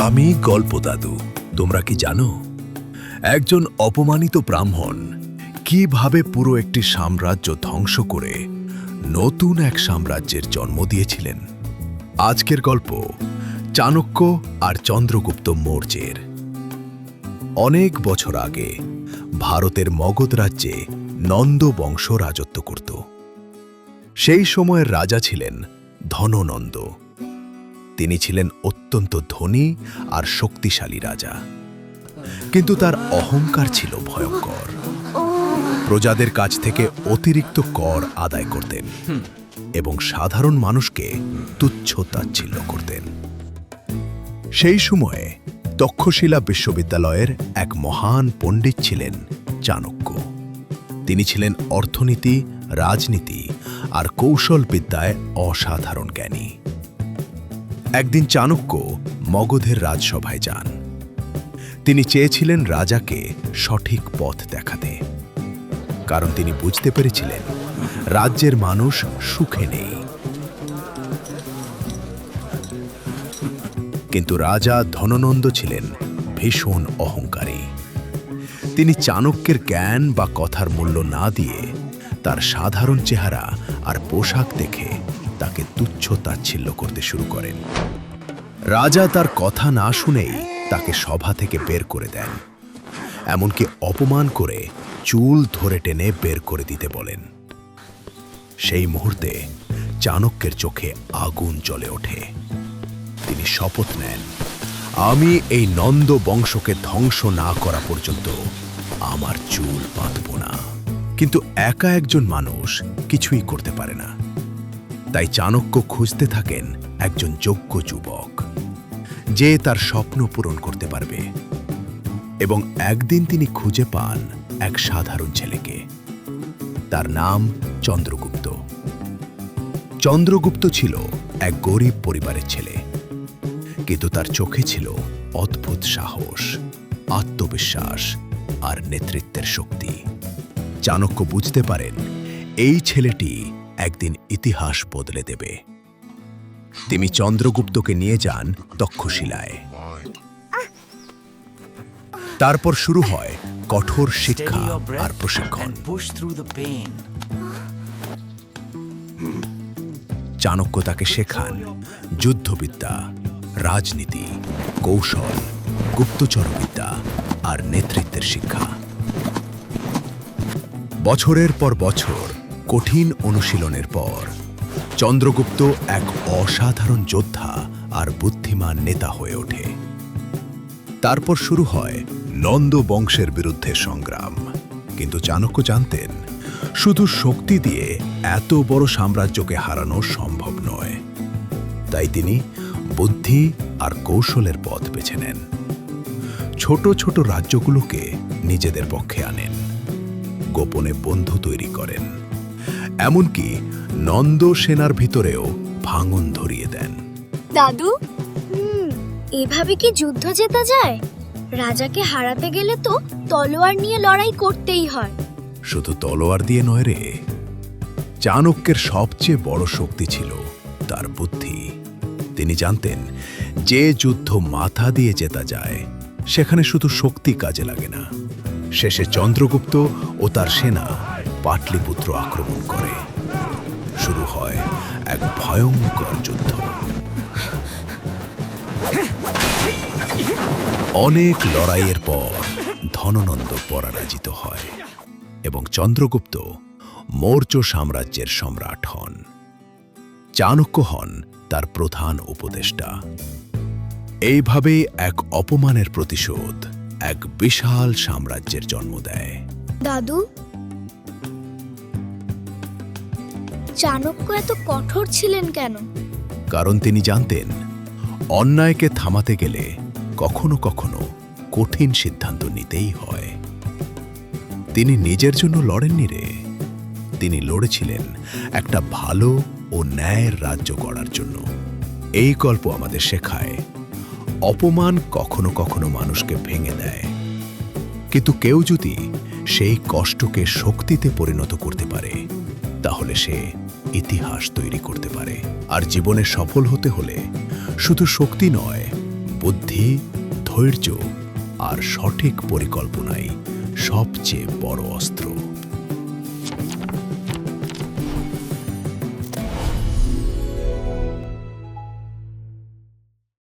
আমি গল্প দাদু। তোমরা কি জানো একজন অপমানিত ব্রাহ্মণ কিভাবে পুরো একটি সাম্রাজ্য ধ্বংস করে নতুন এক সাম্রাজ্যের জন্ম দিয়েছিলেন? আজকের গল্প চাণক্য আর চন্দ্রগুপ্ত মৌর্যের। অনেক বছর আগে ভারতের মগধ রাজ্যে নন্দ বংশ রাজত্ব করত। সেই সময়ের রাজা ছিলেন ধননন্দ। তিনি ছিলেন অত্যন্ত ধনী আর শক্তিশালী রাজা, কিন্তু তার অহংকার ছিল ভয়ঙ্কর। প্রজাদের কাছ থেকে অতিরিক্ত কর আদায় করতেন এবং সাধারণ মানুষকে তুচ্ছ-তাচ্ছিল্য করতেন। সেই সময়ে তক্ষশিলা বিশ্ববিদ্যালয়ের এক মহান পণ্ডিত ছিলেন চাণক্য। তিনি ছিলেন অর্থনীতি, রাজনীতি আর কৌশল বিদ্যায় অসাধারণ জ্ঞানী। একদিন চাণক্য মগধের রাজসভায় যান। তিনি চেয়েছিলেন রাজাকে সঠিক পথ দেখাতে, কারণ তিনি বুঝতে পেরেছিলেন রাজ্যের মানুষ সুখে নেই। কিন্তু রাজা ধননন্দ ছিলেন ভীষণ অহংকারী। তিনি চাণক্যের জ্ঞান বা কথার মূল্য না দিয়ে তার সাধারণ চেহারা আর পোশাক দেখে তাকে তুচ্ছ-তাচ্ছিল্য করতে শুরু করেন। রাজা তার কথা না শুনেই তাকে সভা থেকে বের করে দেন, এমনকি অপমান করে চুল ধরে টেনে বের করে দিতে বলেন। সেই মুহূর্তে চাণক্যের চোখে আগুন জ্বলে ওঠে। তিনি শপথ নেন, আমি এই নন্দ বংশকে ধ্বংস না করা পর্যন্ত আমার চুল বাঁধব না। কিন্তু একা একজন মানুষ কিছুই করতে পারে না। তাই চাণক্য খুঁজতে থাকেন একজন যোগ্য যুবক, যে তার স্বপ্ন পূরণ করতে পারবে। এবং একদিন তিনি খুঁজে পান এক সাধারণ ছেলেকে। তার নাম চন্দ্রগুপ্ত। চন্দ্রগুপ্ত ছিল এক গরিব পরিবারের ছেলে, কিন্তু তার চোখে ছিল অদ্ভুত সাহস, আত্মবিশ্বাস আর নেতৃত্বের শক্তি। চাণক্য বুঝতে পারেন এই ছেলেটি একদিন ইতিহাস বদলে দেবে। তিনি চন্দ্রগুপ্তকে নিয়ে যান তক্ষশিলায়। তারপর শুরু হয় কঠোর শিক্ষা আর প্রশিক্ষণ। চাণক্য তাকে শেখান যুদ্ধবিদ্যা, রাজনীতি, কৌশল, গুপ্তচরবিদ্যা আর নেতৃত্বের শিক্ষা। বছরের পর বছর কঠিন অনুশীলনের পর চন্দ্রগুপ্ত এক অসাধারণ যোদ্ধা আর বুদ্ধিমান নেতা হয়ে ওঠে। তারপর শুরু হয় নন্দ বংশের বিরুদ্ধে সংগ্রাম। কিন্তু চাণক্য জানতেন শুধু শক্তি দিয়ে এত বড় সাম্রাজ্যকে হারানো সম্ভব নয়। তাই তিনি বুদ্ধি আর কৌশলের পথ বেছে নেন। ছোট ছোট রাজ্যগুলোকে নিজেদের পক্ষে আনেন, গোপনে বন্ধু তৈরি করেন, এমনকি নন্দ সেনার ভিতরেও ভাঙন ধরিয়ে দেন। দাদু, এভাবে কি যুদ্ধ জেতা যায়? রাজাকে হারাতে গেলে তো তলোয়ার নিয়ে লড়াই করতেই হয়। শুধু তলোয়ার দিয়ে নয় রে, চাণক্যের সবচেয়ে বড় শক্তি ছিল তার বুদ্ধি। তিনি জানতেন যে যুদ্ধ মাথা দিয়ে জেতা যায় সেখানে শুধু শক্তি কাজে লাগে না। শেষে চন্দ্রগুপ্ত ও তার সেনা পাটলিপুত্র আক্রমণ করে। শুরু হয় এক ভয়ঙ্কর যুদ্ধ। অনেক লড়াইয়ের পর ধননন্দ পরাজিত হয় এবং চন্দ্রগুপ্ত মৌর্য সাম্রাজ্যের সম্রাট হন। চাণক্য হন তার প্রধান উপদেষ্টা। এইভাবেই এক অপমানের প্রতিশোধ এক বিশাল সাম্রাজ্যের জন্ম দেয়। দাদু, চাণক্য এত কঠোর ছিলেন কেন? কারণ তিনি জানতেন অন্যায়কে থামাতে গেলে কখনো কখনো কঠিন সিদ্ধান্ত নিতেই হয়। তিনি নিজের জন্য লড়েননি রে, তিনি লড়েছিলেন একটা ভালো ও ন্যায়ের রাজ্য গড়ার জন্য। এই গল্প আমাদের শেখায় অপমান কখনো কখনো মানুষকে ভেঙে দেয়, কিন্তু কেউ যদি সেই কষ্টকে শক্তিতে পরিণত করতে পারে তাহলে সে ইতিহাস তৈরি করতে পারে। আর জীবনে সফল হতে হলে শুধু শক্তি নয়, বুদ্ধি, ধৈর্য আর সঠিক পরিকল্পনাই সবচেয়ে বড় অস্ত্র।